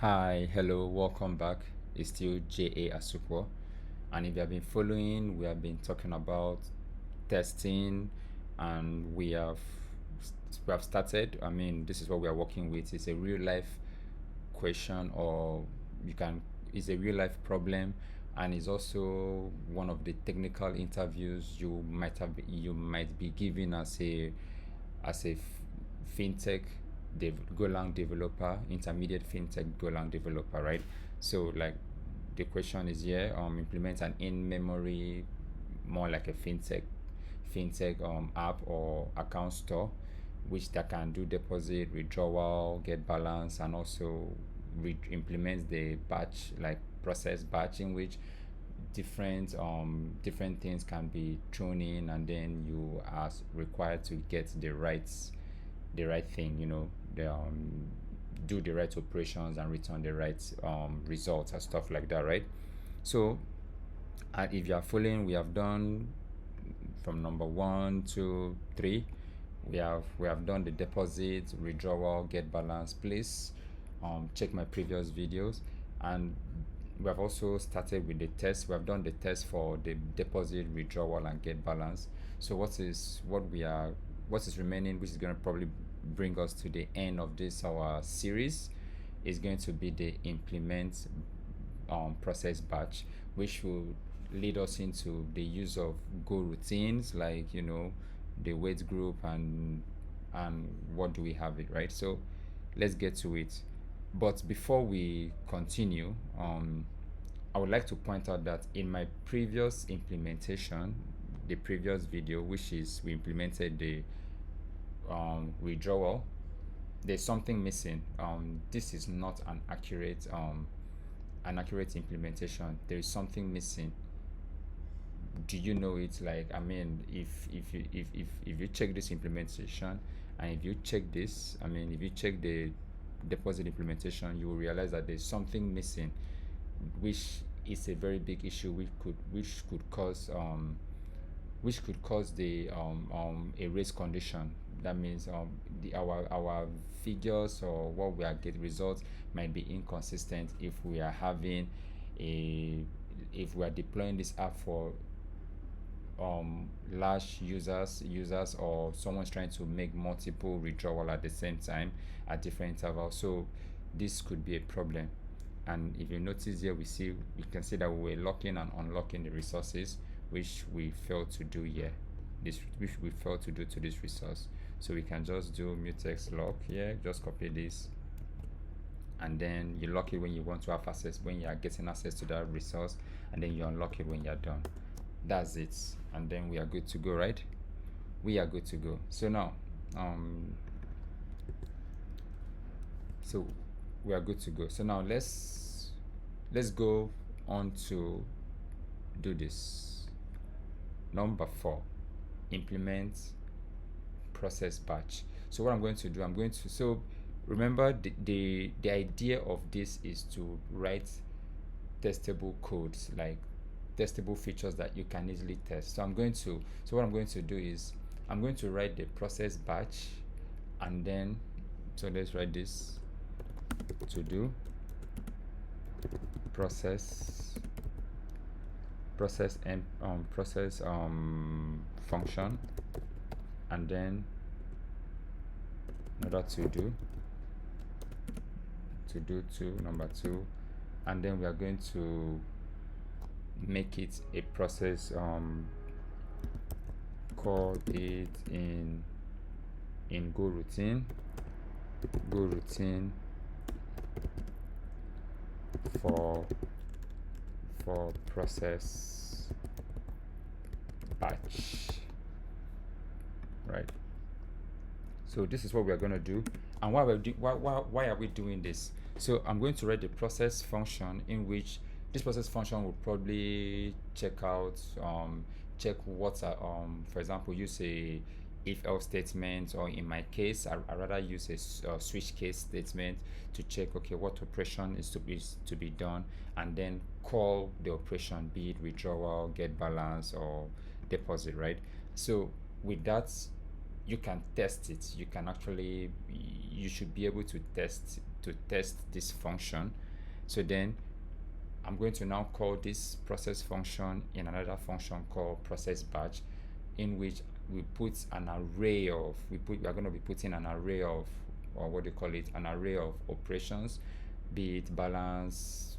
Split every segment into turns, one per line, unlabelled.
Hi, hello, welcome back. It's still JA Asukwo. And if you have been following, we have been talking about testing and we have started. I mean, this is what we are working with. It's a real life question, or you can it's a real life problem, and it's also one of the technical interviews you might be given as a fintech Golang developer, intermediate fintech Golang developer, right? So like the question is here, implement an in-memory, more like a fintech app or account store, which that can do deposit, withdrawal, get balance, and also implements the batch, like process batch, in which different things can be thrown in, and then you are required to get the right thing, do the right operations and return the right results and stuff like that, right? So, and if you are following, we have done from number 1 2 3. We have done the deposit, withdrawal, get balance. Please check my previous videos. And we have also started with the test. We have done the test for the deposit, withdrawal, and get balance. So what is remaining, which is going to probably bring us to the end of this our series, is going to be the implement process batch, which will lead us into the use of goroutines, like the wait group, and what do we have it, right? So let's get to it. But before we continue, I would like to point out that in my previous implementation, the previous video, which is we implemented the withdrawal, there's something missing. This is not an accurate implementation. There is something missing. Do you know it? Like, I mean, if you check this implementation, and if you check this, I mean, if you check the deposit implementation, you will realize that there's something missing, which is a very big issue, which could cause a race condition. That means our figures, or what we are getting results, might be inconsistent if we are deploying this app for large users, or someone's trying to make multiple withdrawal at the same time at different intervals. So this could be a problem. And if you notice here, we can see that we were locking and unlocking the resources, which we failed to do here. Which we failed to do to this resource. So we can just do mutex lock here, just copy this, and then you lock it when you want to have access, when you are getting access to that resource, and then you unlock it when you're done. That's it. And then we are good to go, right? We are good to go. So now so we are good to go. So now let's go on to do this. Number 4, implement process batch. So what I'm going to do, so remember, the idea of this is to write testable codes, like testable features that you can easily test. So what I'm going to do is I'm going to write the process batch, and then, so let's write this: to do process and process function, and then another to do to number 2, and then we are going to make it a process, call it in goroutine for process batch, right? So this is what we are going to do. And why are we doing this? So I'm going to write the process function, in which this process function will probably check what for example, use a if else statement, or in my case, I rather use a switch case statement to check, okay, what operation is to be done, and then call the operation, be it withdrawal, get balance, or deposit, right? So with that, you can test it. You should be able to to test this function. So then I'm going to now call this process function in another function called process batch, in which we put an array of we are going to be putting an array of, or what do you call it, an array of operations, be it balance,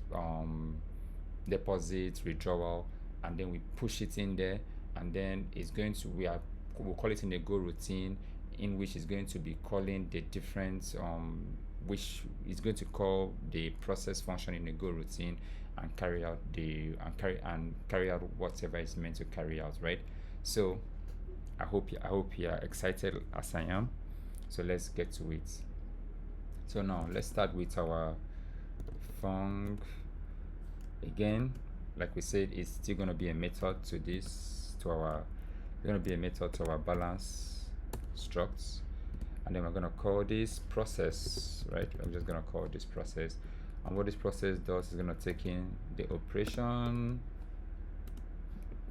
deposit, withdrawal, and then we push it in there, and then it's going to we'll call it in a go routine, in which is going to be calling the different which is going to call the process function in a go routine and carry out carry out whatever is meant to carry out, right? So I hope you are excited as I am. So let's get to it. So now let's start with our func. Again, like we said, it's still going to be a method to this, to our balance structs, and then we're going to call this process, right? I'm just going to call this process, and what this process does is going to take in the operation.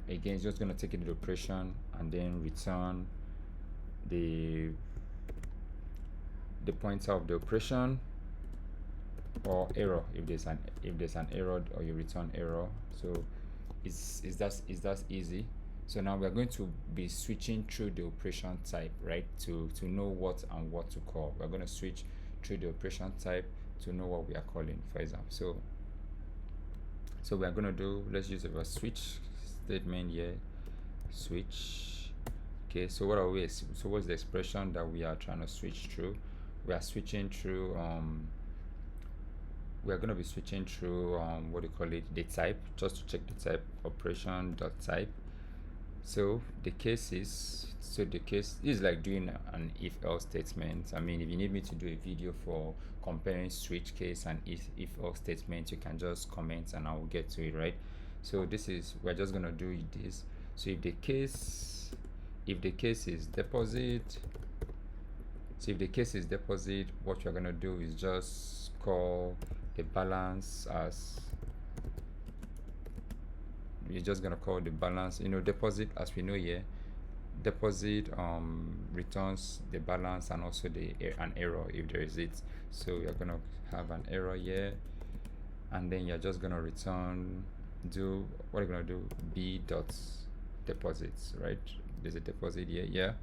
Again, it's just going to take in the operation and then return the pointer of the operation, or error if there's an error, or you return error. So is that easy. So now we're going to be switching through the operation type, right, to know what and what to call. We're going to switch through the operation type to know what we are calling, for example. So we're going to do, let's use a switch statement here, switch. Okay, so what's the expression that we are trying to switch through? We are switching through we are going to be switching through what do you call it, the type, just to check the type, operation dot type. So the case is like doing an if else statement. I mean, if you need me to do a video for comparing switch case and if else statement, you can just comment and I will get to it, right? So we're just going to do this. So if the case is deposit, what you're going to do is just call the balance as, you're just going to call the balance, deposit, as we know here, deposit returns the balance and also an error if there is it. So you're going to have an error here, and then you're just going to return, what are you going to do, b dot deposits, right? There's a deposit here. Yeah,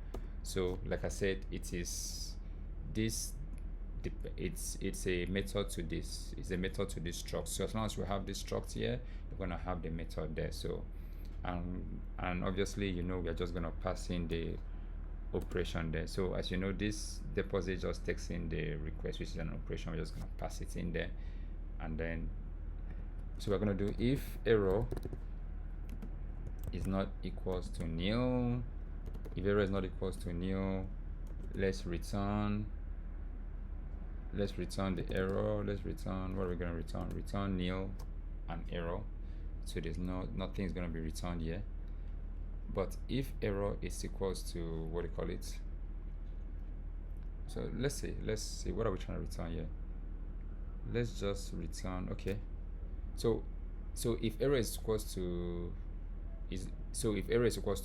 so like I said, it's a method to this. It's a method to this struct. So as long as we have this struct here, we're going to have the method there. So and obviously, we are just going to pass in the operation there. So as you know, this deposit just takes in the request, which is an operation. We're just going to pass it in there, and then so we're going to do if error is not equals to nil. If error is not equals to nil, let's return the error. Let's return, what are we going to return? Return nil and error. So there's nothing is going to be returned here. But if error is equals to, what do you call it? So let's see what are we trying to return here? Let's just return, okay. So if error is equals to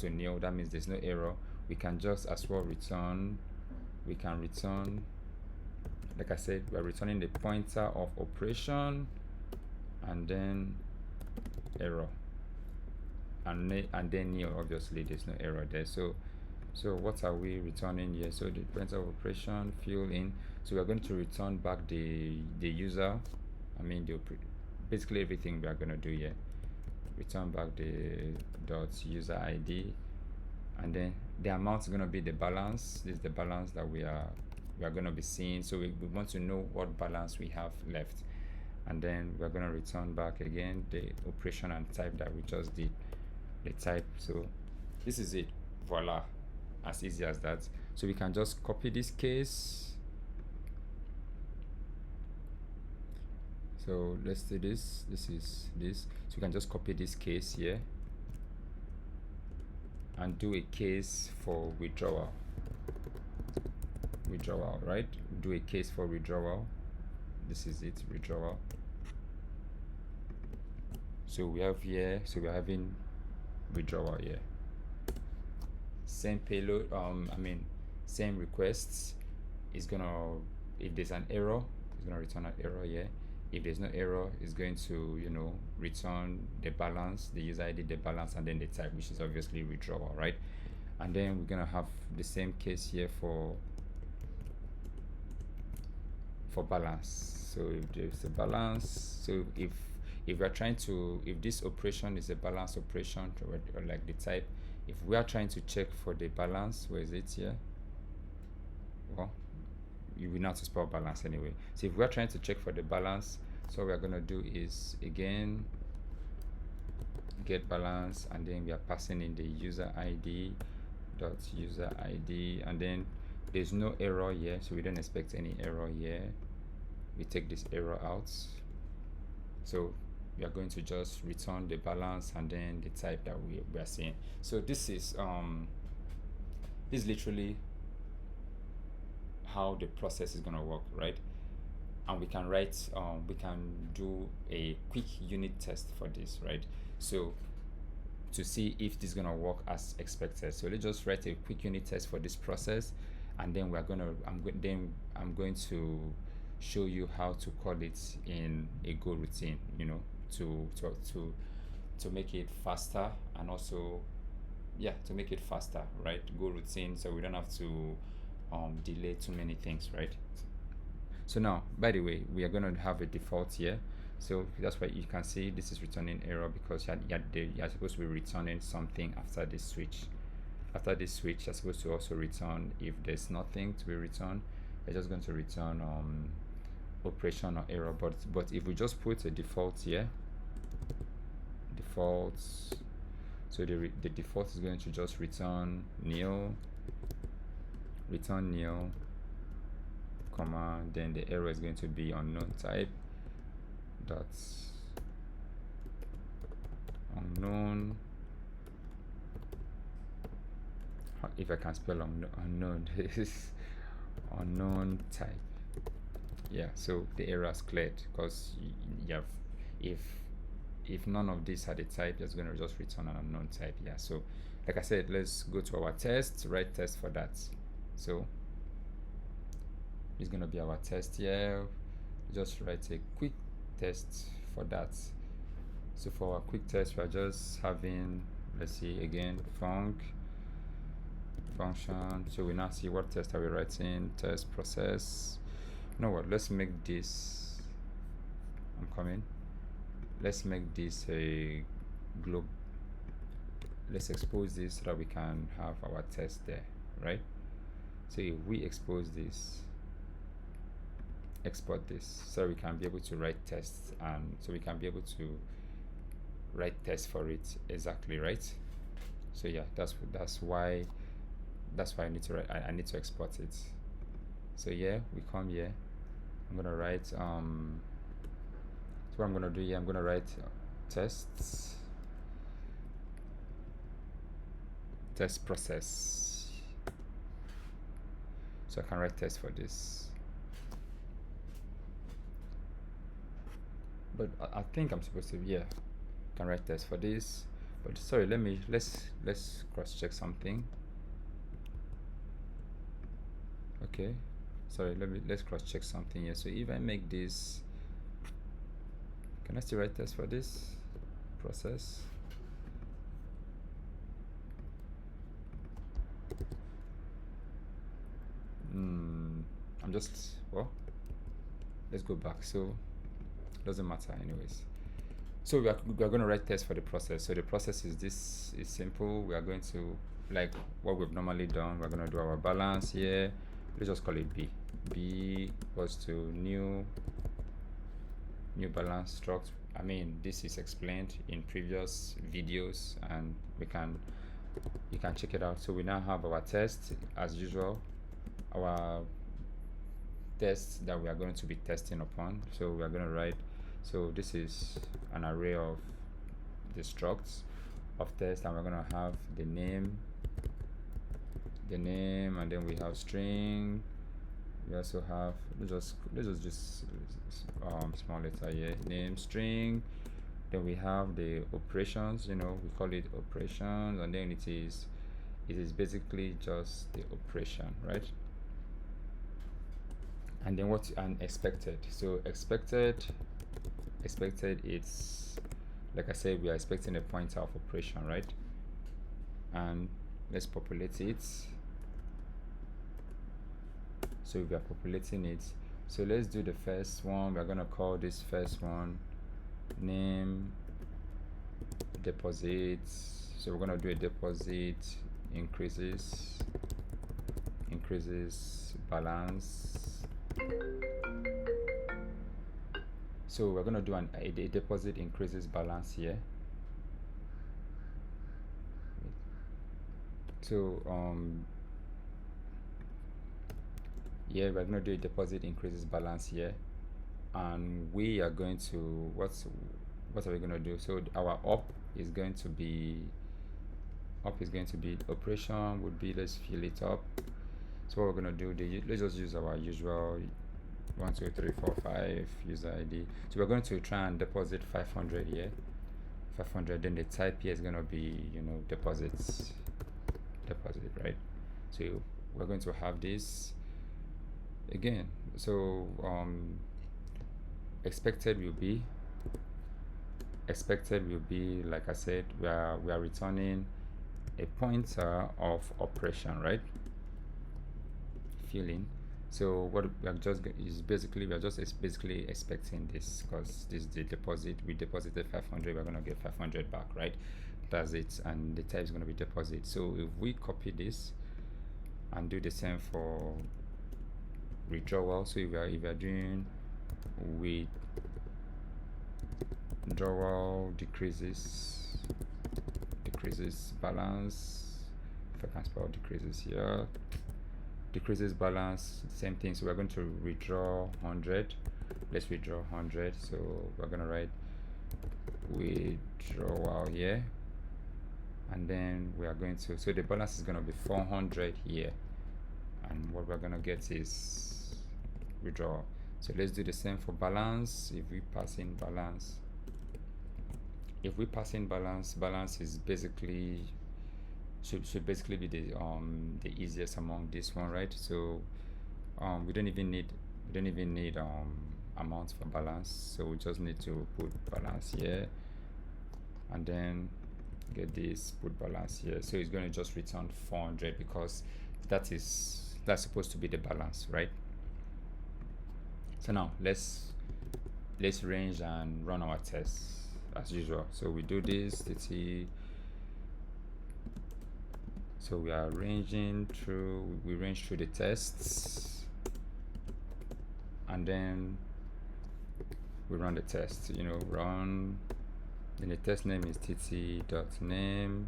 nil, that means there's no error. We can just as well return, like I said, we're returning the pointer of operation and then error, and then nil. Obviously there's no error there. So what are we returning here? So the pointer of operation, fill in. So we're going to return back the user, basically everything we are going to do here. Return back the dot user ID, and then the amount is going to be the balance. This is the balance that we are going to be seeing. So we want to know what balance we have left, and then we're going to return back again the operation and type that we just did, the type. So this is it. Voila, as easy as that. So we can just copy this case. So let's do this. This is this. So you can just copy this case here and do a case for withdrawal, right? Do a case for withdrawal. This is it, withdrawal. So we have here, so we're having withdrawal here. Same payload, same requests is gonna, if there's an error, it's going to return an error here. If there's no error, it's going to, you know, return the balance, the user ID, the balance, and then the type, which is obviously withdrawal, right? And then we're going to have the same case here for balance. So if there's a balance, so if we're trying to, if this operation is a balance operation, or like the type, if we are trying to check for the balance, where is it here? Well, you will not to spell balance anyway. So if we are trying to check for the balance, so what we're going to do is, again, get balance, and then we are passing in the user ID dot user ID, and then there's no error here, so we don't expect any error here. We take this error out, so we are going to just return the balance and then the type that we are seeing. So this is literally how the process is going to work, right? And we can write we can do a quick unit test for this, right? So to see if this is going to work as expected, so let's just write a quick unit test for this process, and then we're going to I'm going to show you how to call it in a goroutine, you know, to make it faster, and also, yeah, to make it faster, right? Goroutine, so we don't have to delay too many things, right? So now, by the way, we are going to have a default here, so that's why you can see this is returning error, because you're supposed to be returning something after this switch. After this switch, you're supposed to also return, if there's nothing to be returned, you're just going to return operation or error. But if we just put a default here, default, so the default is going to just return nil, comma, then the error is going to be unknown type dot unknown, if I can spell unknown, this unknown type. Yeah, so the error is cleared, because you have, if none of these are the type, it's going to just return an unknown type. Yeah, so like I said, let's go to our test, write test for that. So it's going to be our test here. Just write a quick test for that. So for our quick test, we're just having, let's see, again, function. So we now see what test are we writing. Test process. You know what, let's make this, I'm coming, let's make this a globe, let's expose this so that we can have our test there, right? So if we expose this, export this, so we can be able to write tests, and so we can be able to write tests for it exactly, right? So yeah, that's why I need to write, I need to export it. So yeah, we come here, I'm gonna write so what I'm gonna do here, I'm gonna write tests, test process, so I can write test for this. But I think I'm supposed to, yeah, can write test for this. But sorry, let's cross check something. Okay, sorry, let's cross check something here. So if I make this, can I still write test for this process? I'm just, well, let's go back. So doesn't matter anyways. So we are going to write test for the process. So the process is this, is simple. We are going to, like what we've normally done, we're going to do our balance here. Let's just call it b equals to new balance struct. I mean, this is explained in previous videos, and you can check it out. So we now have our test as usual, our tests that we are going to be testing upon. So we are going to write, so this is an array of the structs of test, and we're going to have the name, and then we have string. We also have, let's just small letter here, name, string. Then we have the operations, you know, we call it operations, and then it is basically just the operation, right? and then what and expected. So expected, it's like I said, we are expecting a pointer of operation, right? And let's populate it. So we are populating it. So let's do the first one. We're gonna call this first one name deposit. So we're gonna do a deposit increases balance. So we're gonna do a deposit increases balance here. So yeah, we're gonna do a deposit increases balance here, and we are going to what are we gonna do? So our up is going to be operation would be, let's fill it up. So what we're gonna do, let's just use our usual 1 2 3 4 5 user ID. So we're going to try and deposit 500 here, 500. Then the type here is gonna be, you know, deposit, right? So we're going to have this again. So expected will be like I said, we are returning a pointer of operation, right? Filling. So what we are just is basically basically expecting this, because this is the deposit. We deposited 500, we're gonna get 500 back, right? That's it. And the type is gonna be deposit. So if we copy this and do the same for withdrawal, so if we are doing withdrawal decreases balance, if I can spell decreases here, decreases balance, same thing. So we're going to withdraw 100. Let's withdraw 100. So we're going to write withdrawal here, and then we are going to, so the balance is going to be 400 here, and what we're going to get is withdrawal. So let's do the same for balance. If we pass in balance, balance is basically should basically be the easiest among this one, right? So we don't even need amounts for balance, so we just need to put balance here, and then get this, put balance here. So it's going to just return 400 because that's supposed to be the balance, right? So now let's range and run our tests as usual. So we do this so we are ranging through, we range through the tests, and then we run the test, you know, run, then the test name is tt.name,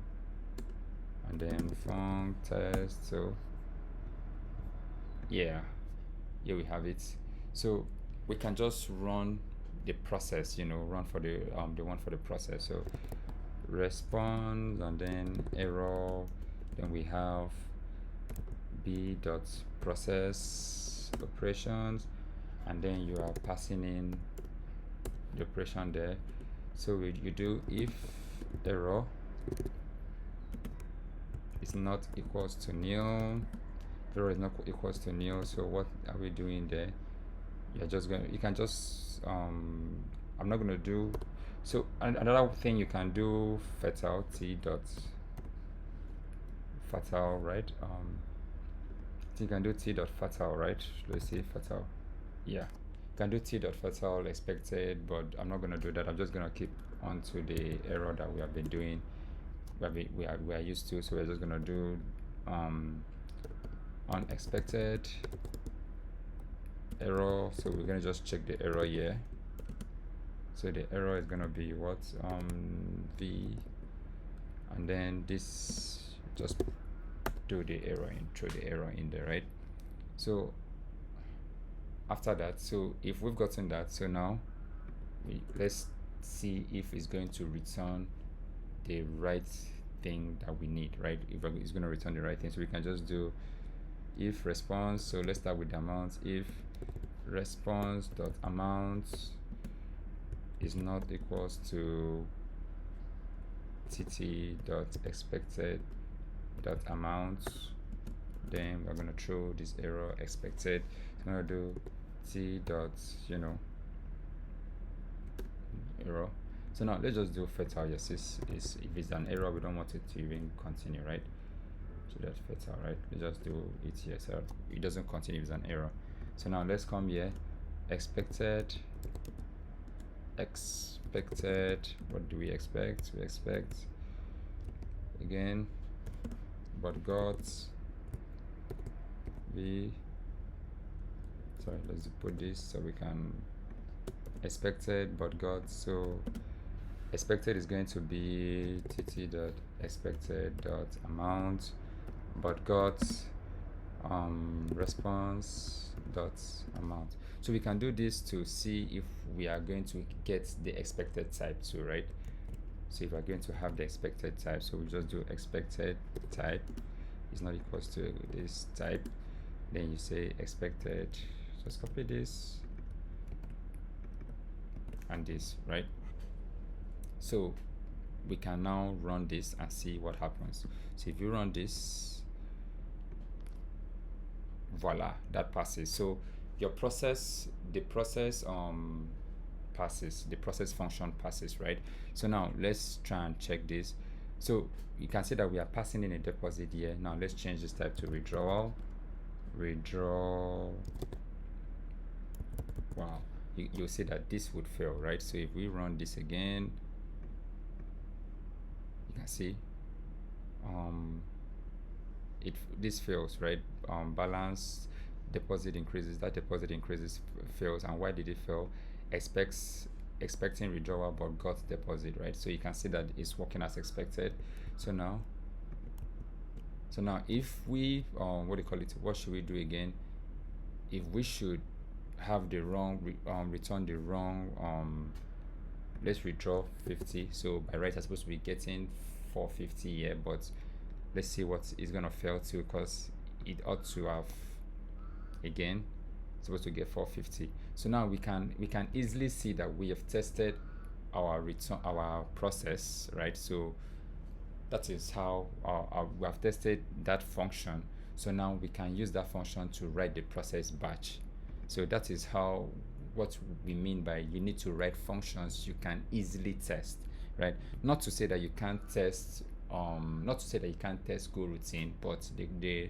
and then func test. So yeah, here we have it. So we can just run the process, you know, run for the one for the process. So response, and then error, then we have b.process operations, and then you are passing in the operation there. So you do if error is not equals to nil, error is not equals to nil. So what are we doing there? You're just going, you can just I'm not going to do, so another thing you can do, fatal t.fatal, right? I think you can do t.fatal, right? Let's see, fatal. Yeah, you can do t.fatal expected, but I'm not going to do that. I'm just going to keep on to the error that we have been doing, we are used to. So we're just going to do unexpected error. So we're going to just check the error here. So the error is going to be what, v, and then this, just do the error in, throw the error in there, right? So after that, so if we've gotten that, so now let's see if it's going to return the right thing that we need, right? If it's going to return the right thing, so we can just do if response. So let's start with the amount. If response dot amount is not equals to tt dot expected dot amount, then we're going to throw this error expected. So I'm going to do t dot, error. So now let's just do fatal. Yes, if it's an error, we don't want it to even continue, right? So that's fatal, right? Let's just do it here, so it doesn't continue if it's an error. So now let's come here, expected. What do we expect? We expect again, but got v. Sorry, let's put this so we can expected but got. So expected is going to be tt.expected.amount, but got response dot amount. So we can do this to see if we are going to get the expected type too, right? So if we're going to have the expected type, so we just do expected type is not equals to this type, then you say expected. Just copy this and this, right? So we can now run this and see what happens. So if you run this, voila, that passes. So your process, the process passes, the process function passes, right? So now let's try and check this. So you can see that we are passing in a deposit here. Now let's change this type to withdrawal. Wow, you'll see that this would fail, right? So if we run this again, you can see this fails, right? Balance deposit increases, that deposit increases, fails. And why did it fail? Expecting withdrawal but got deposit, right? So you can see that it's working as expected. So now if we what should we do again? If we should have the wrong return the wrong let's withdraw 50. So by right I'm supposed to be getting 450 here, but let's see what is gonna fail to, because it ought to have again supposed to get 450. So now we can easily see that we have tested our process, right? So that is how we have tested that function. So now we can use that function to write the process batch. So that is how, what we mean by you need to write functions you can easily test, right? Not to say that you can't test goroutine, but the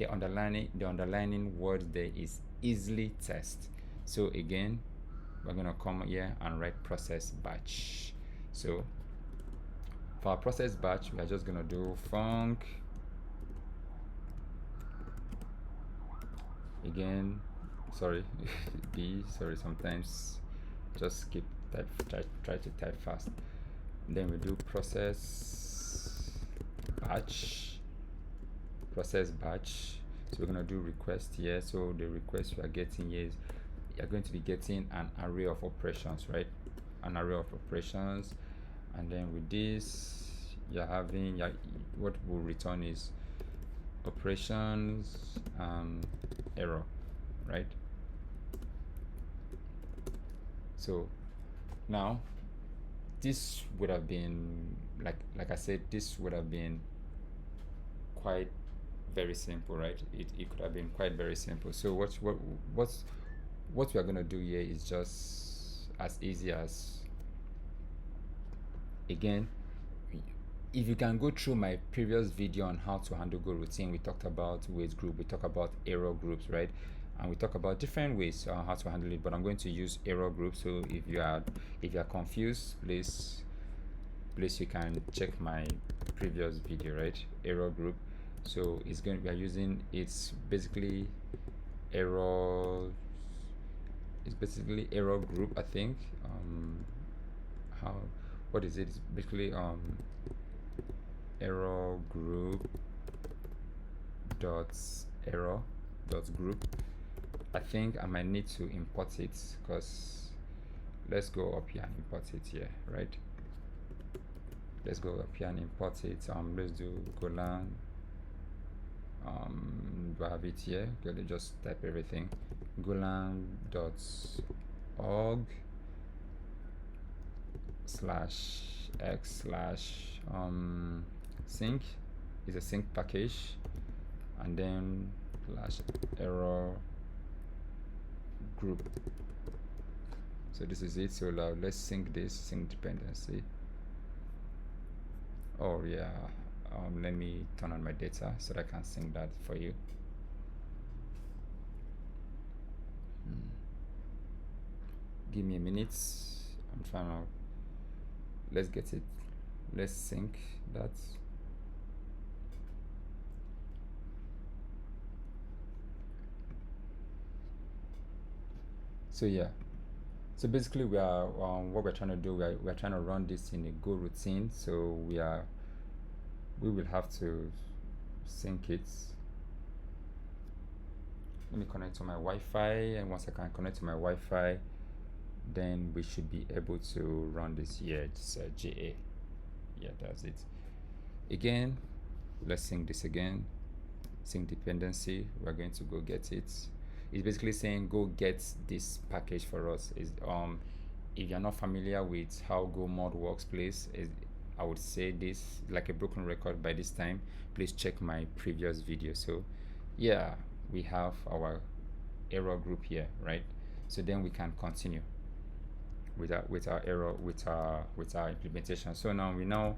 underlining word there is easily test. So again, we're gonna come here and write process batch. So for our process batch, we are just gonna do func again, sorry b, sorry, sometimes just keep try to type fast. Then we do process batch. So we're gonna do request here. So the request we are getting here is you're going to be getting an array of operations, right? An array of operations, and then with this you're having what will return is operations error, right? So now this would have been like I said, this would have been quite very simple, right? It could have been quite very simple. So what we are going to do here is just as easy as, again, if you can go through my previous video on how to handle goroutine, we talked about withdrawals, we talked about ErrGroups, right? And we talk about different ways how to handle it, but I'm going to use ErrGroup. So if you are confused, please you can check my previous video, right? ErrGroup. So we are using, it's basically ErrGroup, I think. What is it? It's basically ErrGroup dot group. I think I might need to import it, because let's go up here and import it here, right? Let's go up here and import it. Let's do Golang. Do I have it here? Okay, just type everything. Golang.org /x/sync is a sync package, and then /error group. So this is it. So now let's sync this, sync dependency. Oh yeah, let me turn on my data so that I can sync that for you. Give me a minute. I'm trying to, let's get it, let's sync that. So yeah, so basically we are what we're trying to do, we're trying to run this in a goroutine. So we will have to sync it. Let me connect to my Wi-Fi, and once I can connect to my Wi-Fi, then we should be able to run this here. It's GA. Yeah, that's it. Again, let's sync this again. Sync dependency. We're going to go get it. It's basically saying go get this package for us. Is if you're not familiar with how Go mod works, please, I would say this like a broken record by this time. Please check my previous video. So yeah, we have our ErrGroup here, right? So then we can continue with our implementation. So now we know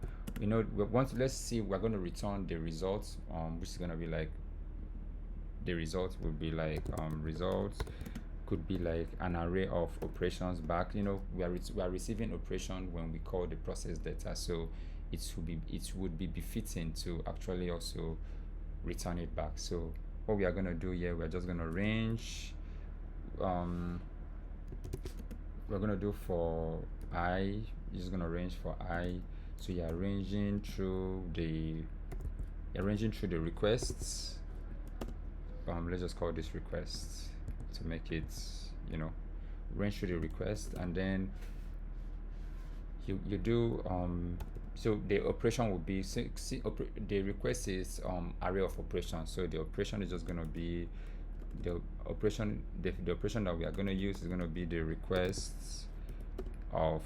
let's see, we're going to return the results, which is going to be like, the results will be like results could be like an array of operations back. We are receiving operation when we call the process data, so it would be befitting to actually also return it back. So what we are going to do here, we're just going to range, we're going to do for I, just going to range for I. So you're arranging through the requests. Let's just call this request to make it, range through the request, and then you do so the operation will be, the request is array of operations. So the operation is just going to be the operation that we are going to use is going to be the requests of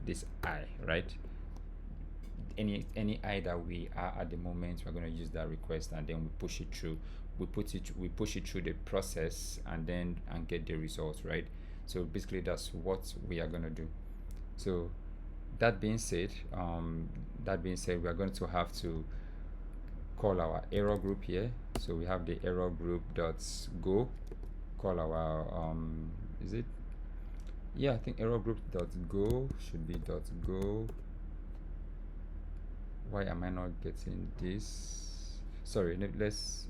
this I, right? Any I that we are at the moment, we're going to use that request, and then we push it through. We push it through the process and get the results, right? So basically that's what we are going to do. So that being said, we are going to have to call our ErrGroup here. So we have the ErrGroup.go. Call our is it? Yeah, I think ErrGroup.go should be .go. Why am I not getting this? Sorry, let's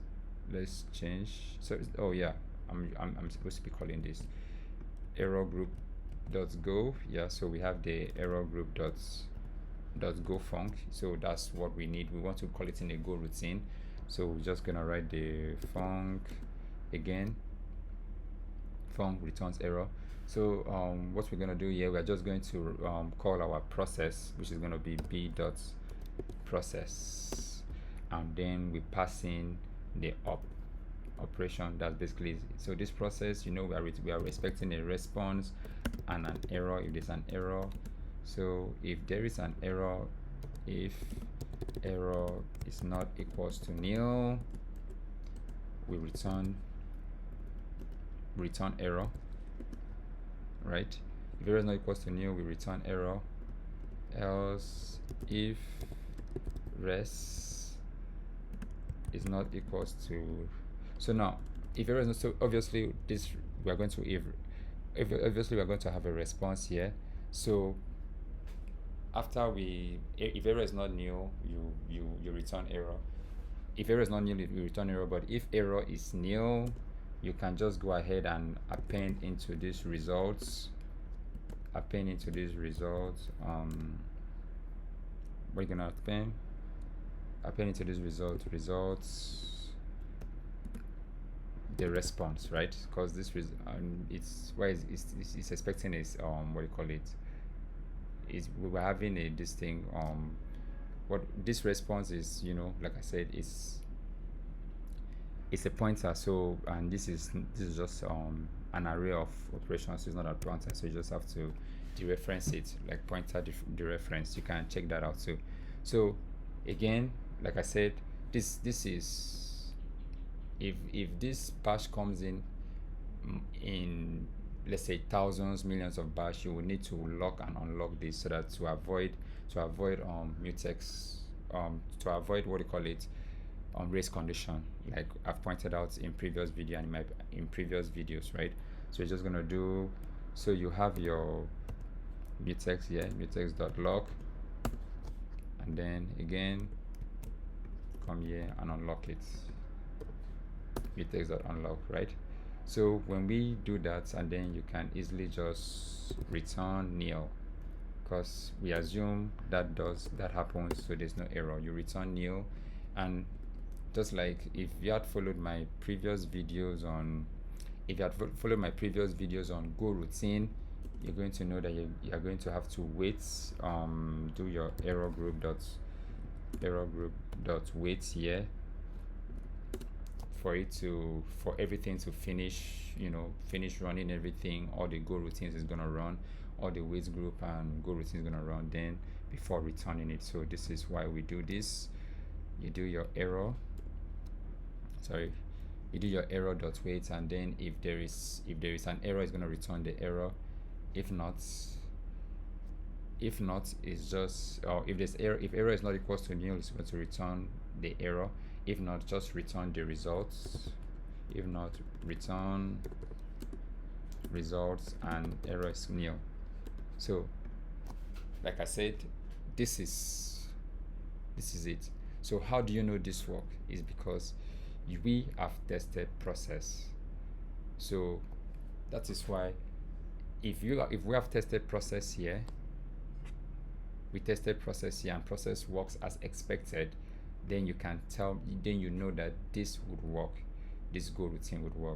change. So oh yeah, I'm supposed to be calling this ErrGroup.go. Yeah, so we have the ErrGroup.go func. So that's what we need. We want to call it in a Go routine. So we're just gonna write the func again. Func returns error. So what we're gonna do here, we're just going to call our process, which is gonna be b.process, and then we pass in the operation. That's basically, so this process, we are expecting a response and an error if there's an error. So if there is an error, if error is not equals to nil, we return error, right? If error is not equals to nil, we return error. Else, if res is not equals to, so now if error is not, so obviously this we are going to, if obviously we are going to have a response here. So after if error is not nil, you return error. If error is not nil, you return error. But if error is nil, you can just go ahead and append into these results. What are you gonna append into this results the response, right? Because this it's expecting is what do you call it, is we were having this thing, what this response is, like I said, it's a pointer. So, and this is just an array of operations. So it's not a pointer, so you just have to dereference it, like pointer dereference. You can check that out too. So again, like I said, this is, if this patch comes in, in, let's say, thousands, millions of bash, you will need to lock and unlock this, so that to avoid mutex, to avoid what you call it, race condition, like I've pointed out in previous video and in previous videos, right? So you're just gonna do, so you have your mutex here, mutex.lock, and then again come here and unlock it, mutex.unlock, right? So when we do that, and then you can easily just return nil, because we assume that happens, so there's no error. You return nil, and just like if you had followed my previous videos on goroutine, you're going to know that you are going to have to wait, do your ErrGroup.wait here for everything to finish, finish running everything. All the goroutines is gonna run, all the wait group and goroutine is gonna run, then before returning it. So this is why we do this. You do your error.wait, and then if there is an error, it's going to return the error. If not, it's just, or if error is not equals to nil, it's going to return the error. If not, just return the results. If not, return results, and error is nil. So like I said, this is it. So how do you know this work? Is because we have tested process. So that is why if we have tested process here, and process works as expected, then you know that this would work, this go routine would work.